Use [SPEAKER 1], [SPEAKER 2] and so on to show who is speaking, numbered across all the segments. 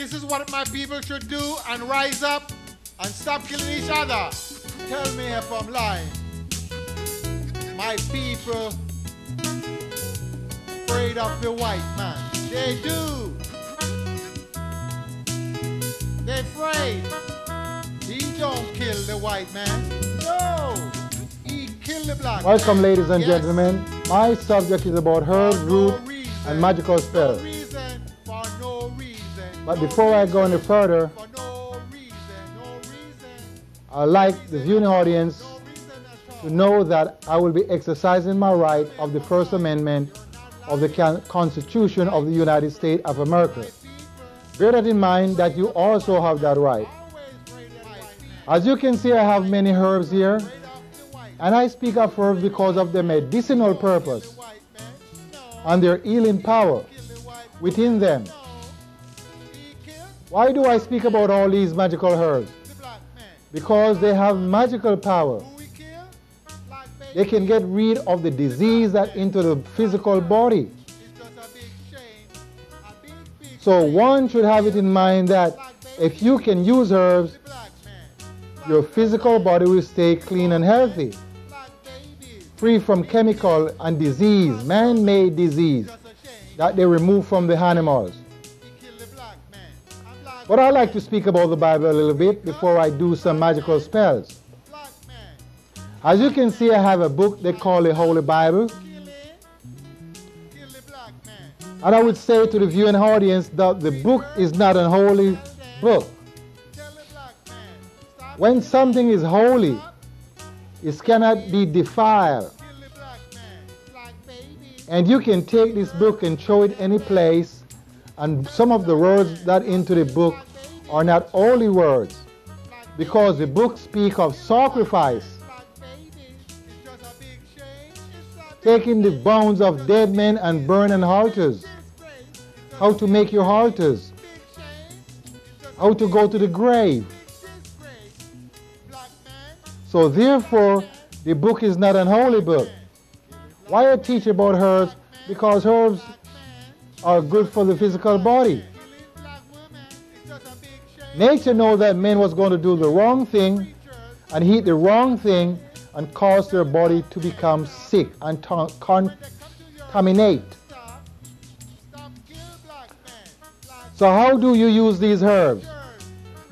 [SPEAKER 1] This is what my people should do and rise up and stop killing each other. Tell me if I'm lying. My people afraid of the white man. They do. They're afraid. He don't kill the white man. No. He killed the black man.
[SPEAKER 2] Welcome, ladies and gentlemen. My subject is about herbs, root, and magical spells. But before I go any further, I'd like the viewing audience to know that I will be exercising my right of the First Amendment of the Constitution of the United States of America. Bear that in mind that you also have that right. As you can see, I have many herbs here, and I speak of herbs because of their medicinal purpose and their healing power within them. Why do I speak about all these magical herbs? Because they have magical power. They can get rid of the disease that into the physical body. So one should have it in mind that if you can use herbs, your physical body will stay clean and healthy, free from chemical and disease, man-made disease that they remove from the animals. But I'd like to speak about the Bible a little bit before I do some magical spells. As you can see, I have a book they call the Holy Bible. And I would say to the viewing audience that the book is not a holy book. When something is holy, it cannot be defiled. And you can take this book and throw it any place, and some of the words that into the book are not holy words, because the book speaks of sacrifice, taking the bones of dead men and burning altars, how to make your altars, how to go to the grave. So therefore, the book is not an holy book. Why I teach about herbs? Because herbs are good for the physical body. Nature knows that men was going to do the wrong thing and eat the wrong thing and cause their body to become sick and contaminate. So how do you use these herbs?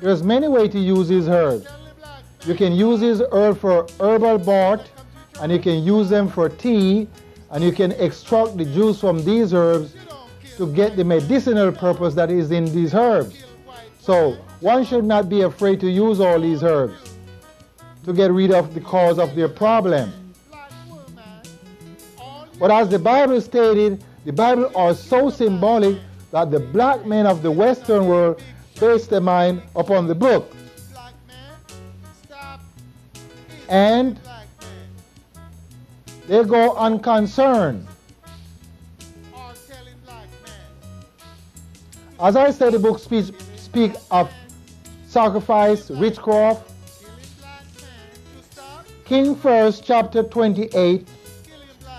[SPEAKER 2] There's many ways to use these herbs. You can use these herbs for herbal bath, and you can use them for tea, and you can extract the juice from these herbs to get the medicinal purpose that is in these herbs. So one should not be afraid to use all these herbs to get rid of the cause of their problem. But as the Bible stated, the Bible is so symbolic that the black men of the Western world base their mind upon the book. And they go unconcerned. As I said, the book speak of sacrifice, witchcraft. King First, chapter 28,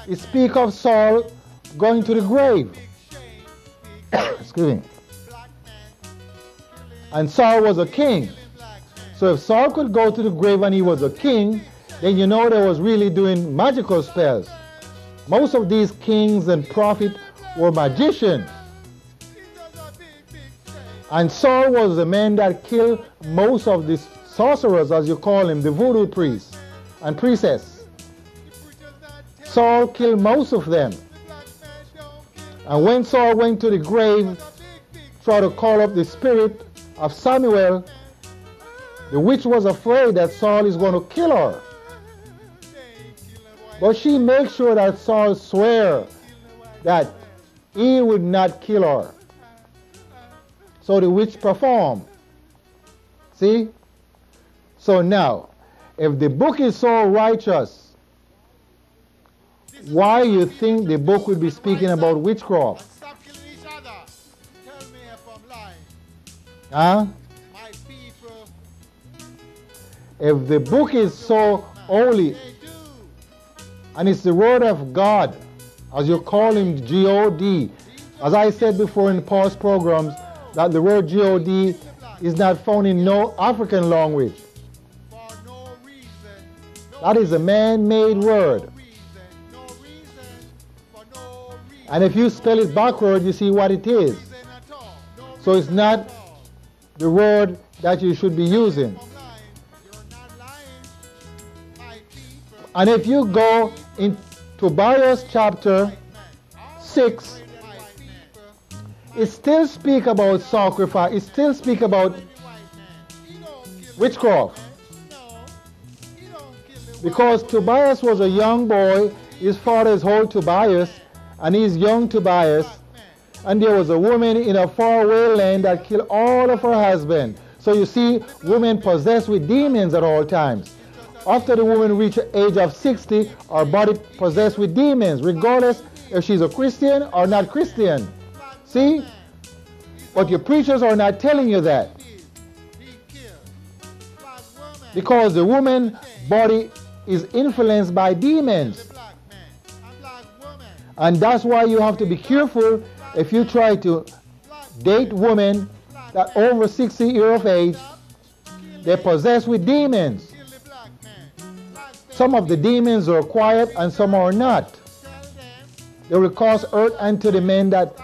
[SPEAKER 2] it speaks of Saul going to the grave. Excuse me. And Saul was a king. So if Saul could go to the grave and he was a king, then you know they was really doing magical spells. Most of these kings and prophets were magicians. And Saul was the man that killed most of the sorcerers, as you call them, the voodoo priests and priestesses. Saul killed most of them. And when Saul went to the grave, tried to call up the spirit of Samuel, the witch was afraid that Saul is going to kill her. But she made sure that Saul swear that he would not kill her. So the witch performed. See? So now, if the book is so righteous, why you think the book would be speaking about witchcraft? Huh? If the book is so holy, and it's the word of God, as you call him, God, as I said before in past programs, that the word God is not found in no African language. That is a man-made word. And if you spell it backward, you see what it is. So it's not the word that you should be using. And if you go in Tobias chapter 6, it still speaks about sacrifice. It still speaks about witchcraft. Because Tobias was a young boy, his father is old Tobias, and he's young Tobias, and there was a woman in a faraway land that killed all of her husbands. So you see, women possessed with demons at all times. After the woman reaches the age of 60, her body possessed with demons, regardless if she's a Christian or not Christian. See? But your preachers are not telling you that. Because the woman's body is influenced by demons. And that's why you have to be careful if you try to date women that are over 60 years of age. They're possessed with demons. Some of the demons are quiet and some are not. They will cause hurt unto the men that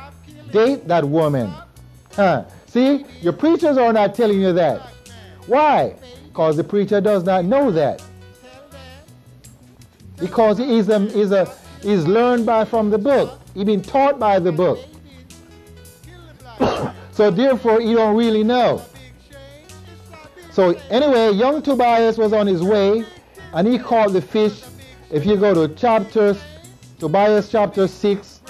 [SPEAKER 2] date that woman. See, your preachers are not telling you that. Why? Because the preacher does not know that. Because he's learned from the book. He's been taught by the book. So therefore, he don't really know. So anyway, young Tobias was on his way, and he caught the fish. If you go to Tobias chapter 6,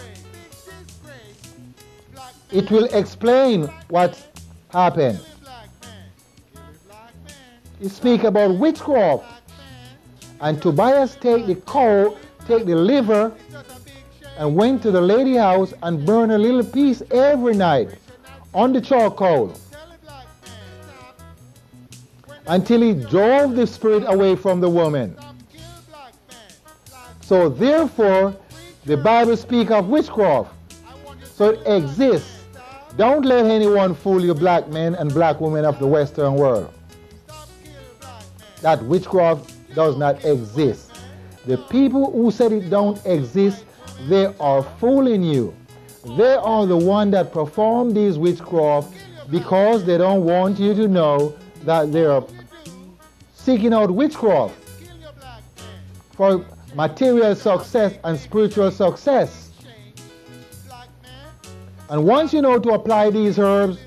[SPEAKER 2] it will explain what happened. It speaks about witchcraft. And Tobias take the cow, take the liver, and went to the lady house and burned a little piece every night on the charcoal until he drove the spirit away from the woman. So therefore, the Bible speaks of witchcraft. So it exists. Don't let anyone fool you, black men and black women of the Western world. That witchcraft does not exist. The people who said it don't exist, they are fooling you. They are the one that perform these witchcraft because they don't want you to know that they are seeking out witchcraft for material success and spiritual success. And once you know to apply these herbs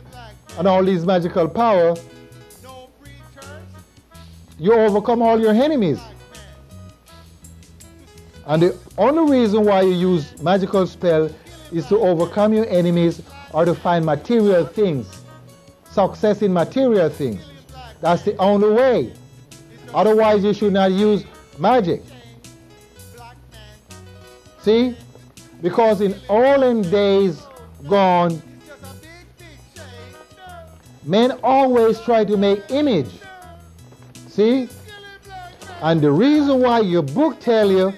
[SPEAKER 2] and all these magical power, you overcome all your enemies. And the only reason why you use magical spell is to overcome your enemies or to find material things, success in material things. That's the only way. Otherwise, you should not use magic. See? Because in olden days gone, men always try to make image. See? And the reason why your book tell you,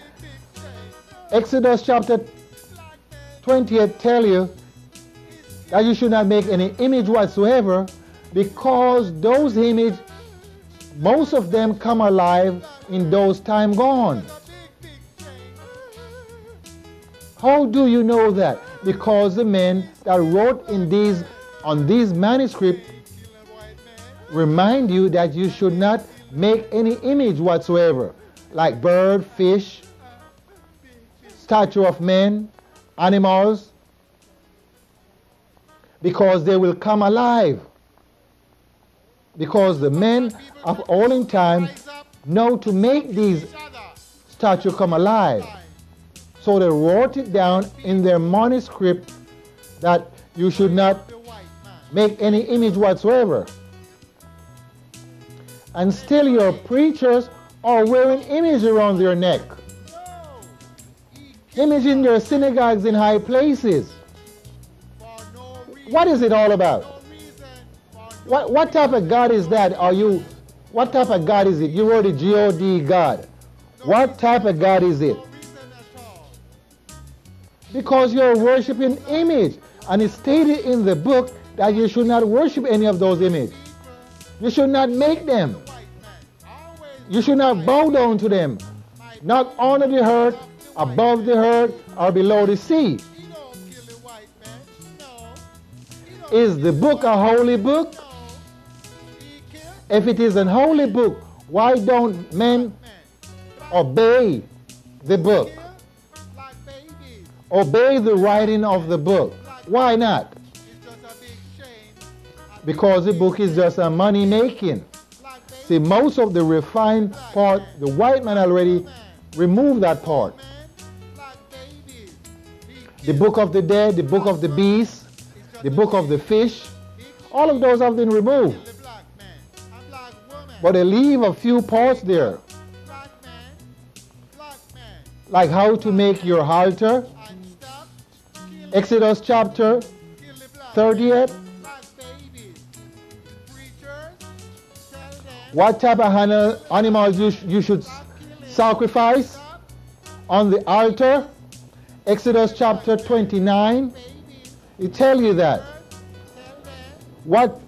[SPEAKER 2] Exodus chapter 20 tell you that you should not make any image whatsoever, because those images, most of them come alive in those time gone. How do you know that? Because the men that wrote on these manuscripts remind you that you should not make any image whatsoever, like bird, fish, statue of men, animals, because they will come alive. Because the men of olden time know to make these statues come alive. So they wrote it down in their manuscript that you should not make any image whatsoever. And still your preachers are wearing image around their neck. Image in their synagogues in high places. What is it all about? What type of God is that? What type of God is it? You wrote a G-O-D God. What type of God is it? Because you're worshiping image. And it's stated in the book that you should not worship any of those images. You should not make them. You should not bow down to them. Not under the earth, above the earth, or below the sea. Is the book a holy book? If it is an holy book, why don't men obey the book? Obey the writing of the book. Why not? Because the book is just a money making. See, most of the refined part, the white man already removed that part. The book of the dead, the book of the beast, the book of the fish, all of those have been removed. But they leave a few parts there. Like how to make your altar. Exodus chapter 38. What type of animals you should sacrifice on the altar. Exodus chapter 29. It tells you that. What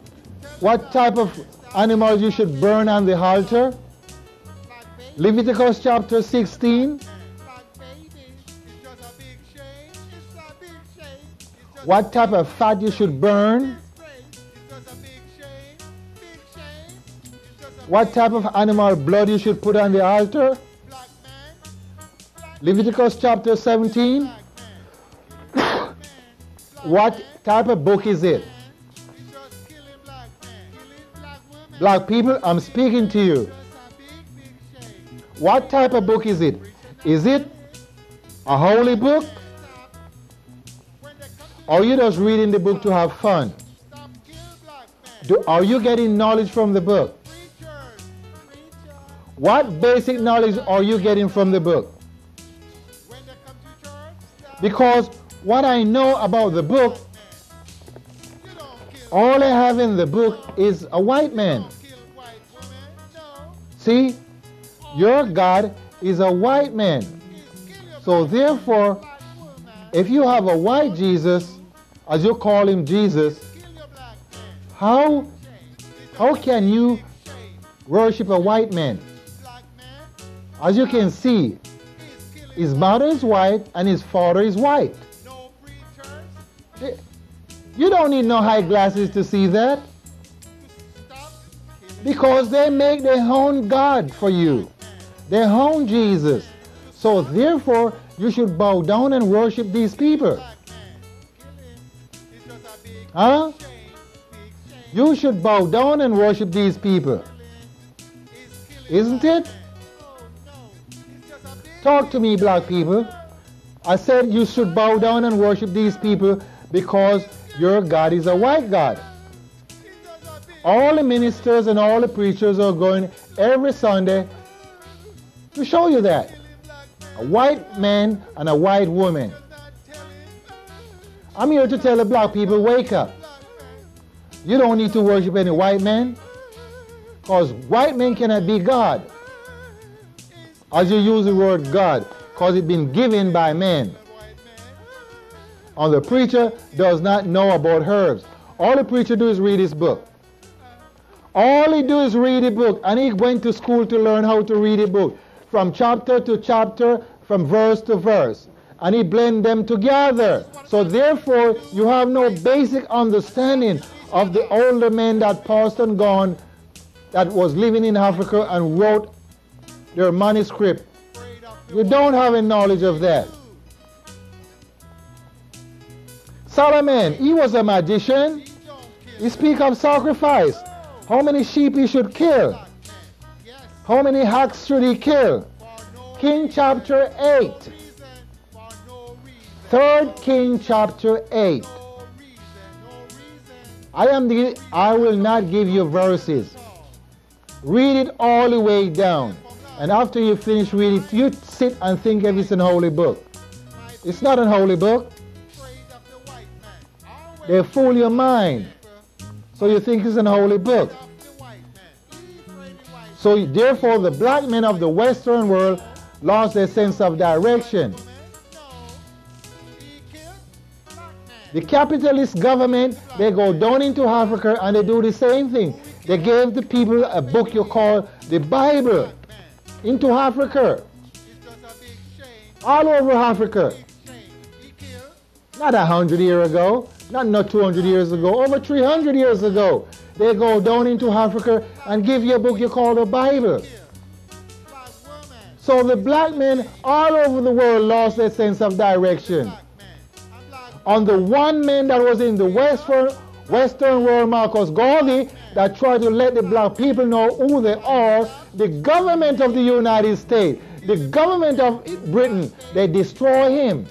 [SPEAKER 2] type of animals you should burn on the altar. Leviticus chapter 16. What type of fat you should burn. What type of animal blood you should put on the altar. Leviticus chapter 17. What type of book is it? Black people, I'm speaking to you. What type of book is it? Is it a holy book? Or are you just reading the book to have fun? Are you getting knowledge from the book? What basic knowledge are you getting from the book? Because what I know about the book, all I have in the book is a white man. See, your God is a white man. So therefore, if you have a white Jesus, as you call him Jesus, how can you worship a white man? As you can see, his mother is white and his father is white. You don't need no high glasses to see that. Because they make their own God for you. Their own Jesus. So therefore, you should bow down and worship these people. Huh? You should bow down and worship these people. Isn't it? Talk to me, black people. I said you should bow down and worship these people because your God is a white God. All the ministers and all the preachers are going every Sunday to show you that. A white man and a white woman. I'm here to tell the black people, wake up. You don't need to worship any white man, because white men cannot be God. As you use the word God, because it's been given by men. And the preacher does not know about herbs. All the preacher do is read his book. All he do is read a book, and he went to school to learn how to read a book, from chapter to chapter, from verse to verse, and he blend them together. So therefore, you have no basic understanding of the older men that passed and gone, that was living in Africa and wrote their manuscript. You don't have a knowledge of that. Solomon, he was a magician. He speaks of sacrifice. How many sheep he should kill? How many hawks should he kill? King chapter 8. 3rd King chapter 8. I will not give you verses. Read it all the way down. And after you finish reading it, you sit and think if it's an holy book. It's not an holy book. They fool your mind. So you think it's an holy book. So therefore the black men of the Western world lost their sense of direction. The capitalist government, they go down into Africa and they do the same thing. They gave the people a book you call the Bible into Africa. All over Africa. Not 100 years ago, not 200 years ago, over 300 years ago. They go down into Africa and give you a book you call the Bible. So the black men all over the world lost their sense of direction. On the one man that was in the Western world, Marcus Garvey, that tried to let the black people know who they are, the government of the United States, the government of Britain, they destroy him.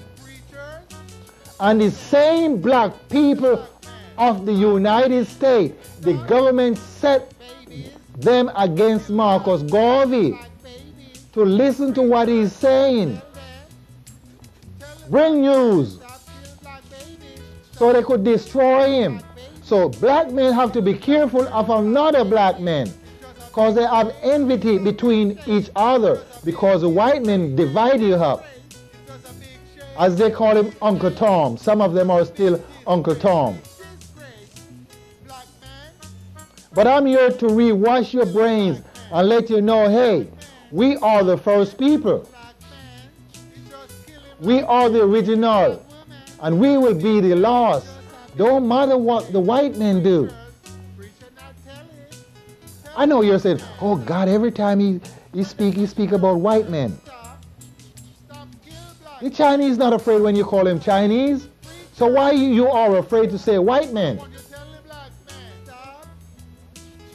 [SPEAKER 2] And the same black people of the United States, the government set them against Marcus Garvey to listen to what he's saying. Bring news. So they could destroy him. So black men have to be careful of another black man, because they have enmity between each other, because the white men divide you up. As they call him Uncle Tom. Some of them are still Uncle Tom. But I'm here to rewash your brains and let you know, hey, we are the first people. We are the original. And we will be the last. Don't matter what the white men do. I know you're saying, oh God, every time he speak about white men. The Chinese not afraid when you call them Chinese. So why you are afraid to say white men?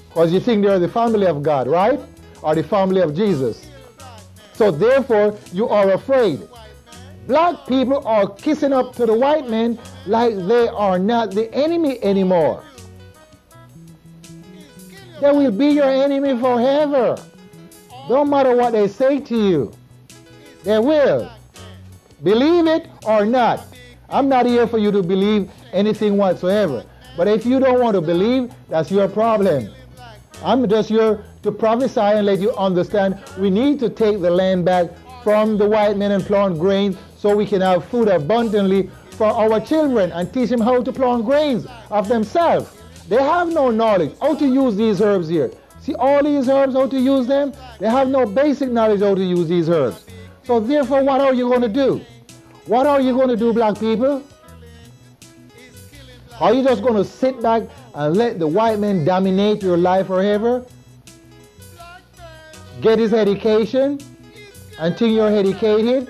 [SPEAKER 2] Because you think they're the family of God, right? Or the family of Jesus. So therefore, you are afraid. Black people are kissing up to the white men like they are not the enemy anymore. They will be your enemy forever. Don't matter what they say to you. They will. Believe it or not. I'm not here for you to believe anything whatsoever. But if you don't want to believe, that's your problem. I'm just here to prophesy and let you understand we need to take the land back from the white men and plant grains so we can have food abundantly for our children and teach them how to plant grains of themselves. They have no knowledge how to use these herbs here. See all these herbs, how to use them? They have no basic knowledge how to use these herbs. So therefore, what are you going to do? What are you going to do, black people? Are you just going to sit back and let the white man dominate your life forever? Get his education until you're educated?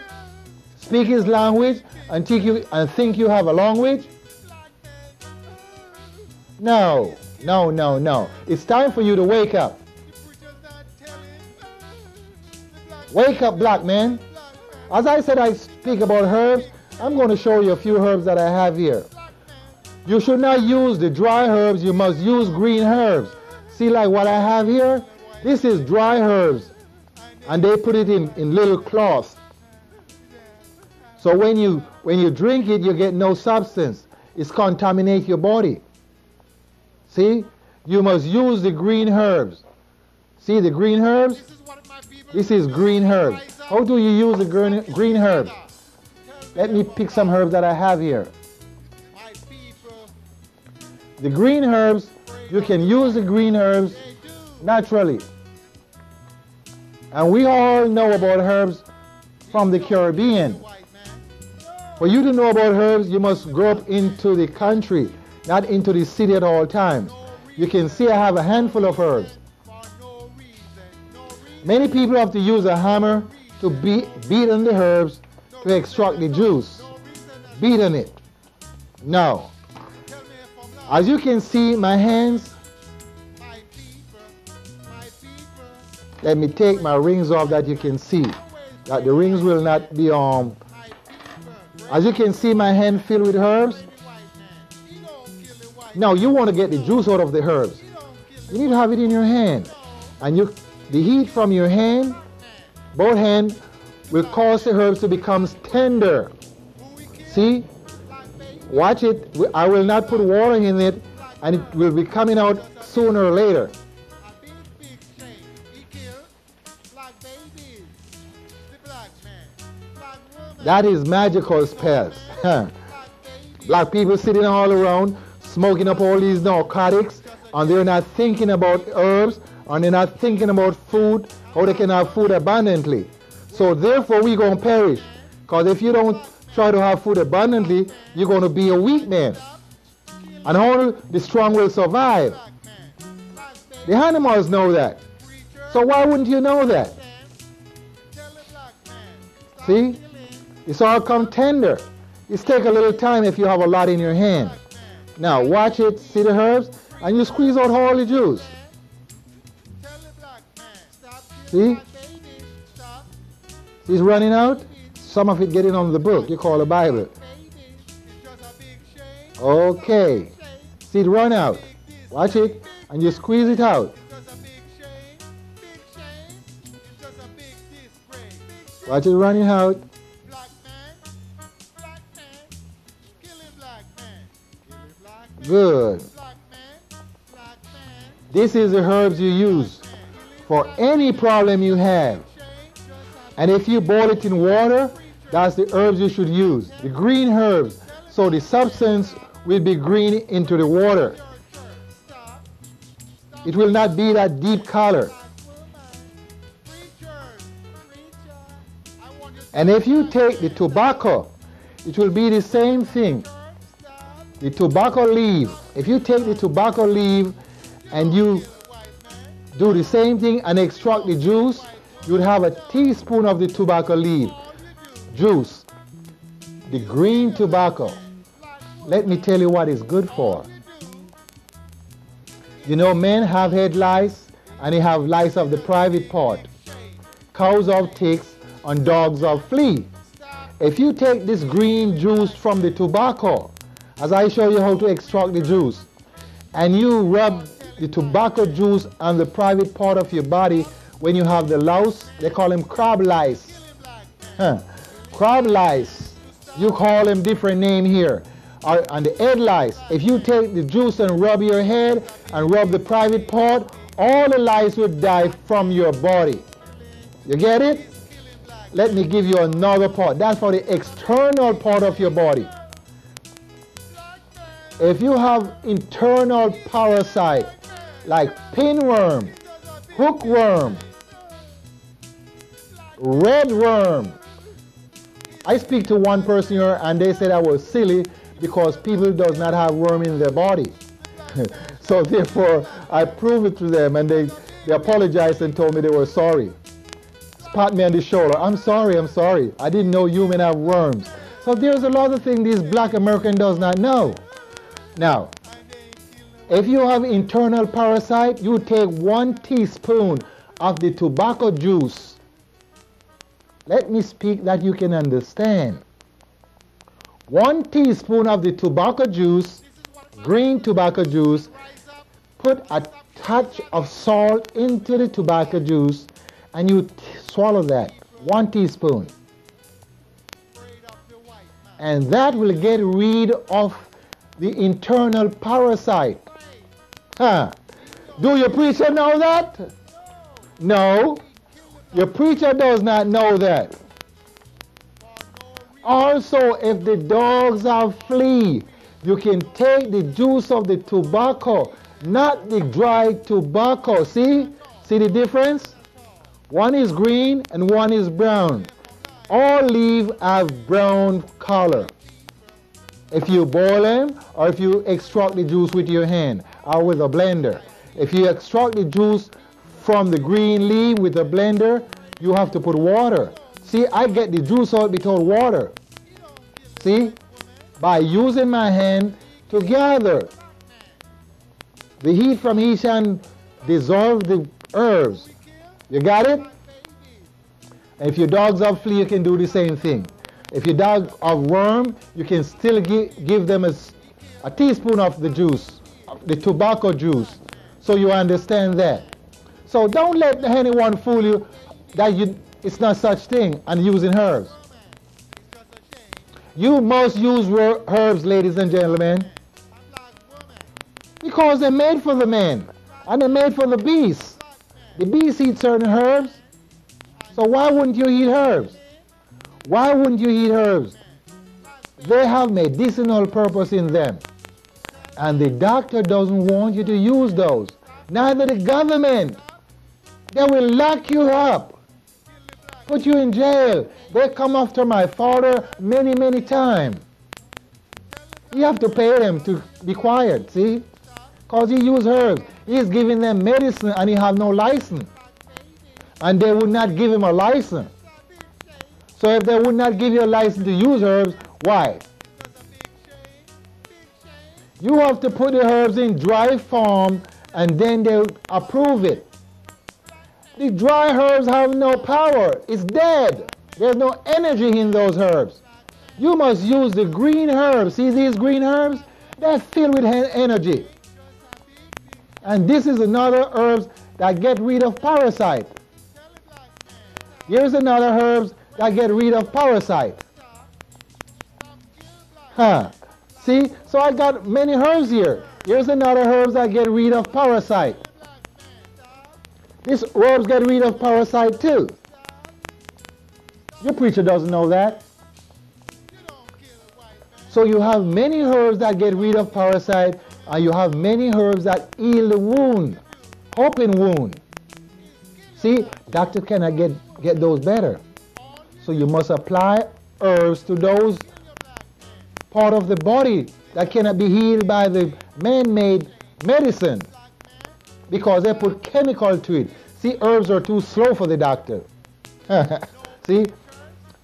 [SPEAKER 2] Speak his language until you think you have a language? No, no, no, no. It's time for you to wake up. Wake up, black man. As I said, I speak about herbs. I'm going to show you a few herbs that I have here. You should not use the dry herbs. You must use green herbs. See, like what I have here? This is dry herbs. And they put it in little cloths. So when you drink it, you get no substance. It contaminates your body. See? You must use the green herbs. See the green herbs? This is green herbs. How do you use the green herbs? Let me pick some herbs that I have here. The green herbs, you can use the green herbs naturally. And we all know about herbs from the Caribbean. For you to know about herbs, you must grow up into the country, not into the city at all times. You can see I have a handful of herbs. Many people have to use a hammer to beat on the herbs to extract the juice. Beat on it. Now, as you can see, my hands, let me take my rings off that you can see, that the rings will not be as you can see, my hand filled with herbs. Now, you want to get the juice out of the herbs. You need to have it in your hand. And the heat from your hand, both hands, will cause the herbs to become tender. See? Watch it. I will not put water in it, and it will be coming out sooner or later. That is magical spells. Black people sitting all around smoking up all these narcotics, and they're not thinking about herbs, and they're not thinking about food, how they can have food abundantly. So therefore we're going to perish. Because if you don't try to have food abundantly, you're going to be a weak man. And only the strong will survive. The animals know that. So why wouldn't you know that? See? It's all come tender. It's take a little time if you have a lot in your hand. Now watch it, see the herbs, and you squeeze out all the juice. See? It's running out. Some of it getting on the book you call the Bible. Okay. See it run out. Watch it, and you squeeze it out. Watch it running out. Good. This is the herbs you use for any problem you have. And if you boil it in water, that's the herbs you should use. The green herbs. So the substance will be green into the water. It will not be that deep color. And if you take the tobacco, it will be the same thing. The tobacco leaf. If you take the tobacco leaf and you do the same thing and extract the juice, you would have a teaspoon of the tobacco leaf juice. The green tobacco. Let me tell you what it's good for. You know, men have head lice and they have lice of the private part. Cows have ticks and dogs have flea. If you take this green juice from the tobacco, as I show you how to extract the juice, and you rub the tobacco juice on the private part of your body when you have the louse, they call them crab lice. Crab lice, you call them different name here. And the head lice, if you take the juice and rub your head and rub the private part, all the lice would die from your body. You get it? Let me give you another part. That's for the external part of your body. If you have internal parasite like pinworm, hookworm, redworm. I speak to one person here and they said I was silly because people does not have worm in their body. So therefore I proved it to them and they apologized and told me they were sorry. Pat me on the shoulder. I'm sorry. I didn't know humans have worms. So there's a lot of things this black American does not know. Now, if you have internal parasite, you take 1 teaspoon of the tobacco juice. Let me speak that you can understand. 1 teaspoon of the tobacco juice, green tobacco juice, put a touch of salt into the tobacco juice and you swallow that. 1 teaspoon. And that will get rid of the internal parasite. Do your preacher know that? No. Your preacher does not know that. Also, if the dogs have flea, you can take the juice of the tobacco, not the dry tobacco. See? See the difference? One is green and one is brown. All leaves have brown color. If you boil them or if you extract the juice with your hand or with a blender. If you extract the juice from the green leaf with a blender, you have to put water. See, I get the juice out without water. See? By using my hand to gather. The heat from each hand dissolve the herbs. You got it? And if your dogs have flea, you can do the same thing. If your dog have worm, you can still give them a teaspoon of the juice, the tobacco juice, so you understand that. So don't let anyone fool you that it's not such thing and using herbs. You must use herbs, ladies and gentlemen, because they're made for the man and they're made for the beast. The beast eat certain herbs, so why wouldn't you eat herbs? Why wouldn't you eat herbs? They have medicinal purpose in them. And the doctor doesn't want you to use those. Neither the government. They will lock you up, put you in jail. They come after my father many, many times. You have to pay them to be quiet, see? Because he used herbs. He's giving them medicine and he have no license. And they would not give him a license. So if they would not give you a license to use herbs, why? You have to put the herbs in dry form and then they approve it. The dry herbs have no power. It's dead. There's no energy in those herbs. You must use the green herbs. See these green herbs? They're filled with energy. And this is another herbs that get rid of parasite. Here's another herbs that get rid of parasite. See? So I got many herbs here. Here's another herbs that get rid of parasite. These herbs get rid of parasite too. Your preacher doesn't know that. So you have many herbs that get rid of parasite, and you have many herbs that heal the wound, open wound. See, doctor cannot get those better. So you must apply herbs to those part of the body that cannot be healed by the man-made medicine, because they put chemical to it. See, herbs are too slow for the doctor. See,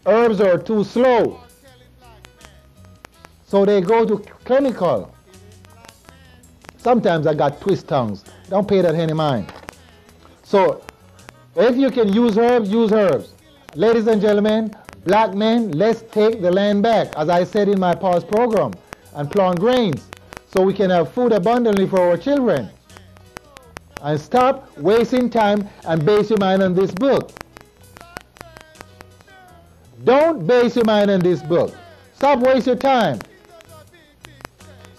[SPEAKER 2] herbs are too slow. So they go to chemical. Sometimes I got twist tongues. Don't pay that any mind. So if you can use herbs, use herbs. Ladies and gentlemen, black men, let's take the land back, as I said in my past program, and plant grains so we can have food abundantly for our children. And stop wasting time and base your mind on this book. Don't base your mind on this book. Stop wasting your time.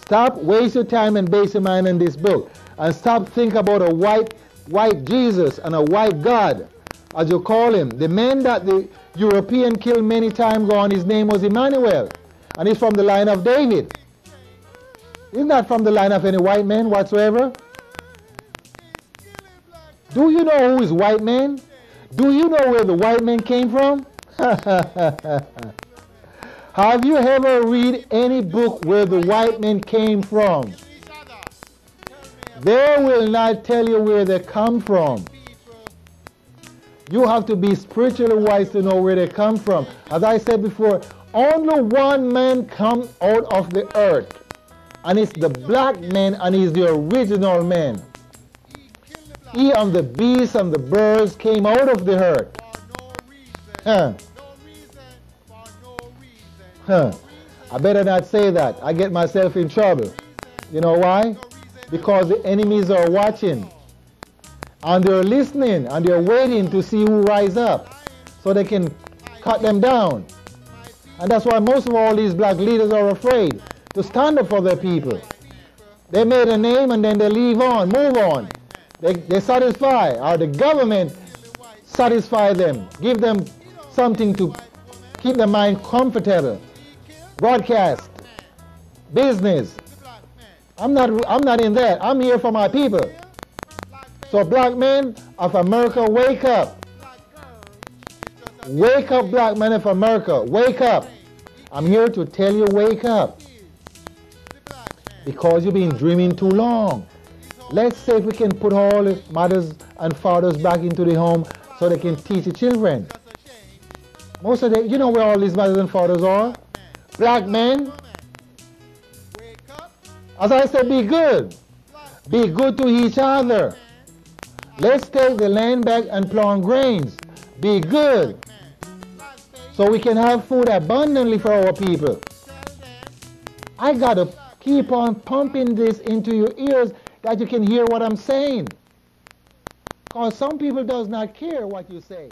[SPEAKER 2] Stop wasting your time and base your mind on this book. And stop thinking about a white Jesus and a white God, as you call him. The man that the European killed many times gone, his name was Emmanuel. And he's from the line of David. He's not from the line of any white man whatsoever. Do you know who is white man? Do you know where the white man came from? Have you ever read any book where the white man came from? They will not tell you where they come from. You have to be spiritually wise to know where they come from. As I said before, only one man comes out of the earth. And it's the black man, and he's the original man. He and the beasts and the birds came out of the earth. I better not say that. I get myself in trouble. You know why? Because the enemies are watching. And they're listening and they're waiting to see who rise up so they can cut them down. And that's why most of all these black leaders are afraid to stand up for their people. They made a name and then they leave on, move on. They satisfy, or the government satisfy them, give them something to keep their mind comfortable. Broadcast, business. I'm not in that. I'm here for my people. So black men of America, wake up. Wake up, black men of America. Wake up. I'm here to tell you, wake up. Because you've been dreaming too long. Let's see if we can put all the mothers and fathers back into the home so they can teach the children. Most of them, you know where all these mothers and fathers are? Black men. As I said, be good. Be good to each other. Let's take the land back and plant grains. Be good. So we can have food abundantly for our people. I got to keep on pumping this into your ears that you can hear what I'm saying. Because some people does not care what you say.